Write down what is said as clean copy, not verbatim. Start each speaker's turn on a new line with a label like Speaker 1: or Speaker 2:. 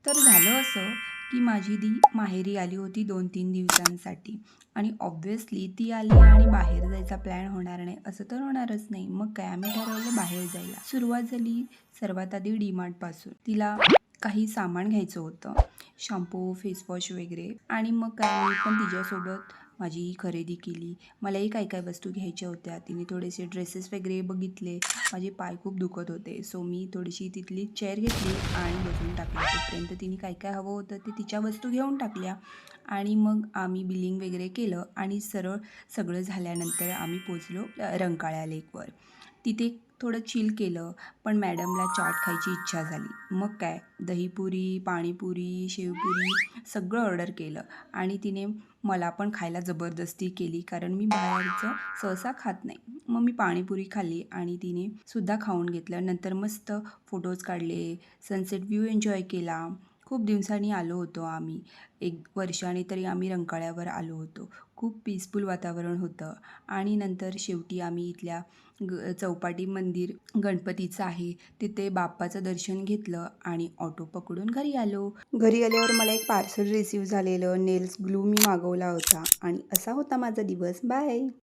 Speaker 1: तर झालं असं, की माझी माहेरी आली होती 2-3 दिवसांसाठी आणि ऑब्व्हियसली ती आली आणि बाहेर जायचा प्लॅन होणार नाही, असं तर होणारच नाही. मग काय आम्ही ठरवलं बाहेर जायला. सुरुवात झाली सर्वात आधी DMartपासून. तिला काही सामान घ्यायचं होतं. शॅम्पू, फेसवॉश वगैरे आणि मग काय मी पण तिच्यासोबत माझी खरेदी केली. मलाही काही-काही वस्तू घ्यायच्या होत्या. तिने थोडेसे ड्रेसेस वगैरे बघितले. माझे पाय खूप दुखत होते. सो मी थोडीशी तिथली चेअर घेतली आणि बसून टाकलं. तोपर्यंत तिने काय काय हवं होतं ते तिच्या वस्तू घेऊन टाकल्या आणि मग आम्ही बिलिंग वगैरे केलं आणि सरळ सगळं झाल्यानंतर आम्ही पोचलो रंकाळा लेकवर. तिथे थोडं चिल केलं, पण मॅडमला चाट खायची इच्छा झाली. मग काय दहीपुरी, पाणीपुरी, शेवपुरी सगळं ऑर्डर केलं आणि तिने मला पण खायला जबरदस्ती केली, कारण मी बाहेरचं सहसा खात नाही. मग मी पाणीपुरी खाल्ली आणि तिने सुद्धा खाऊन घेतलं. नंतर मस्त फोटोज काढले, सनसेट व्ह्यू एन्जॉय केला. खूप दिवसांनी आलो होतो आम्ही. 1 वर्षाने तरी आम्ही रंकाळ्यावर आलो होतो. खूप पीसफुल वातावरण होतं आणि नंतर शेवटी आम्ही इथल्या चौपाटी मंदिर गणपतीचं आहे, तिथे बाप्पाचं दर्शन घेतलं आणि ऑटो पकडून घरी आलो. घरी आल्यावर मला एक पार्सल रिसीव्ह झालेलं. नेल्स ग्लू मी मागवला होता आणि असा होता माझा दिवस. बाय.